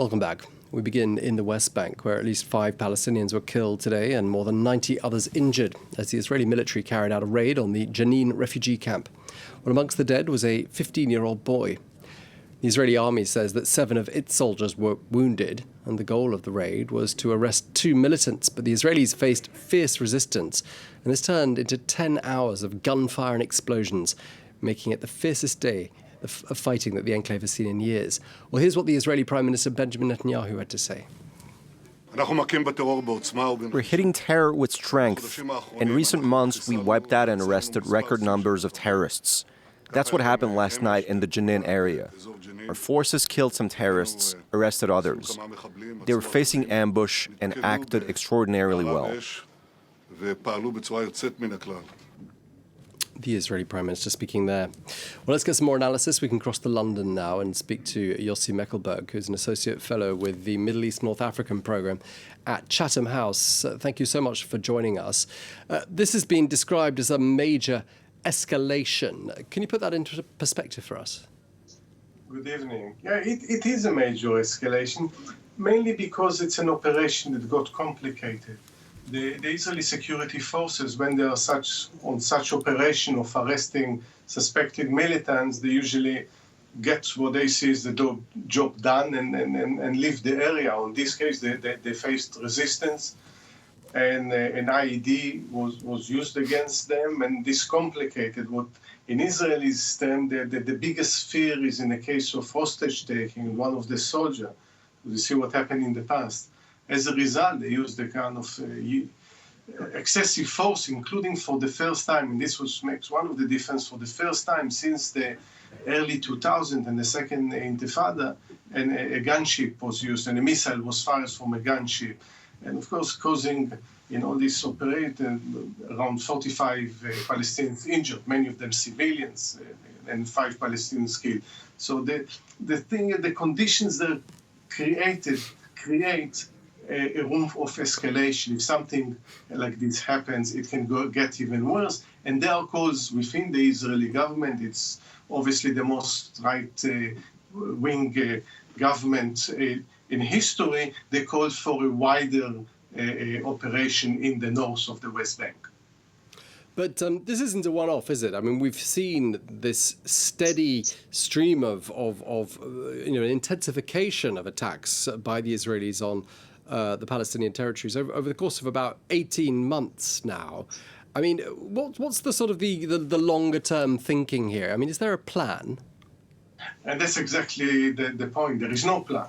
Welcome back. We begin in the West Bank, where at least 5 Palestinians were killed today and more than 90 others injured as the Israeli military carried out a raid on the Jenin refugee camp. Well, amongst the dead was a 15-year-old boy. The Israeli army says that 7 of its soldiers were wounded, and the goal of the raid was to arrest 2 militants, but the Israelis faced fierce resistance, and this turned into 10 hours of gunfire and explosions, making it the fiercest day of fighting that the enclave has seen in years. Well, here's what the Israeli Prime Minister Benjamin Netanyahu had to say. We're hitting terror with strength. In recent months, we wiped out and arrested record numbers of terrorists. That's what happened last night in the Jenin area. Our forces killed some terrorists, arrested others. They were facing ambush and acted extraordinarily well. The Israeli Prime Minister speaking there. Well, let's get some more analysis. We can cross to London now and speak to Yossi Mekelberg, who's an Associate Fellow with the Middle East North African Program at Chatham House. Thank you so much for joining us. This has been described as a major escalation. Can you put that into perspective for us? Good evening. Yeah, it is a major escalation, mainly because it's an operation that got complicated. The Israeli security forces, when they are on such operation of arresting suspected militants, they usually get what they see as the job done and leave the area. In this case, they faced resistance, and an IED was used against them, and this complicated what in Israelis term the biggest fear is in the case of hostage taking one of the soldiers. You see what happened in the past. As a result, they used a kind of excessive force, including for the first time, and this makes one of the difference for the first time since the early 2000s and the second Intifada, and a gunship was used, and a missile was fired from a gunship, and of course causing in all this operation around 45 Palestinians injured, many of them civilians, and 5 Palestinians killed. So the conditions that create a room of escalation. If something like this happens, it can get even worse. And there are calls within the Israeli government. It's obviously the most right-wing government in history. They called for a wider operation in the north of the West Bank. But this isn't a one-off, is it? I mean, we've seen this steady stream of intensification of attacks by the Israelis on the Palestinian territories over the course of about 18 months now. I mean, what's the sort of the longer-term thinking here? I mean, is there a plan? And that's exactly the point. There is no plan.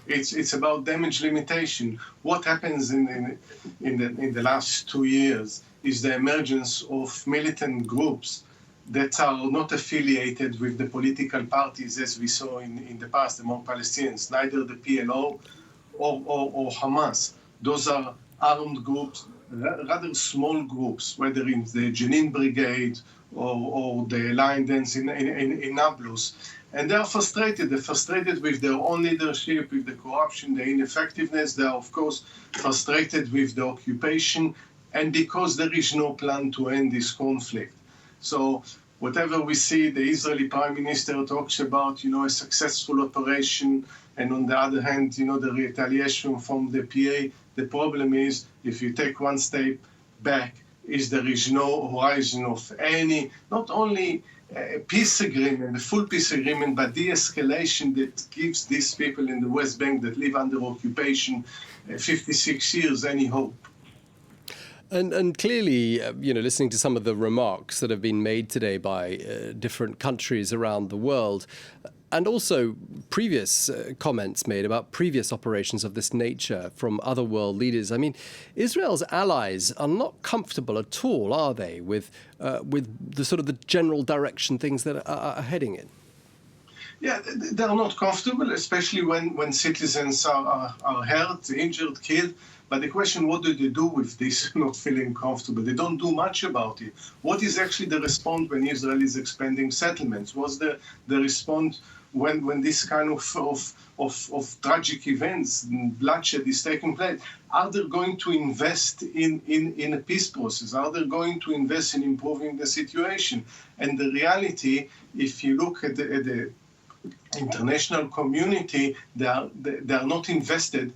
It's about damage limitation. What happens in the last 2 years is the emergence of militant groups that are not affiliated with the political parties as we saw in the past among Palestinians, neither the PLO or Hamas. Those are armed groups, rather small groups, whether in the Jenin Brigade or the Lion Dance in Nablus. And they are frustrated. They're frustrated with their own leadership, with the corruption, the ineffectiveness. They are, of course, frustrated with the occupation, and because there is no plan to end this conflict. So whatever we see, the Israeli Prime Minister talks about, a successful operation, and on the other hand, the retaliation from the PA. The problem is, if you take one step back, there is no horizon of any, not only peace agreement, a full peace agreement, but de-escalation that gives these people in the West Bank that live under occupation 56 years any hope. And clearly, listening to some of the remarks that have been made today by different countries around the world, and also previous comments made about previous operations of this nature from other world leaders. I mean, Israel's allies are not comfortable at all, are they, with the sort of the general direction things that are heading in? Yeah, they're not comfortable, especially when citizens are hurt, injured, killed. But the question, what do they do with this not feeling comfortable? They don't do much about it. What is actually the response when Israel is expanding settlements? What's the response when this kind of tragic events and bloodshed is taking place? Are they going to invest in a peace process? Are they going to invest in improving the situation? And the reality, if you look at the international community, they are not invested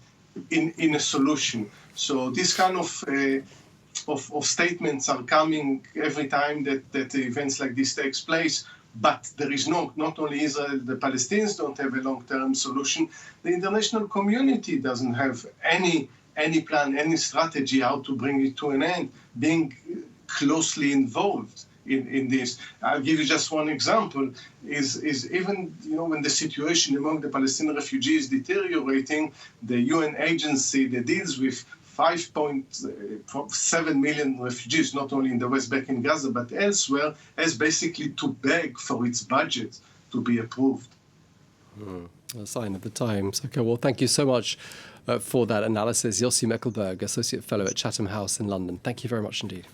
in a solution. So this kind of statements are coming every time that events like this takes place. But there is not only Israel, the Palestinians don't have a long-term solution. The international community doesn't have any plan, any strategy how to bring it to an end, being closely involved in this. I'll give you just one example, is even, when the situation among the Palestinian refugees deteriorating, the UN agency that deals with 5.7 million refugees, not only in the West Bank and Gaza, but elsewhere, has basically to beg for its budget to be approved. A sign of the times. Okay, well, thank you so much for that analysis. Yossi Mekelberg, Associate Fellow at Chatham House in London. Thank you very much indeed.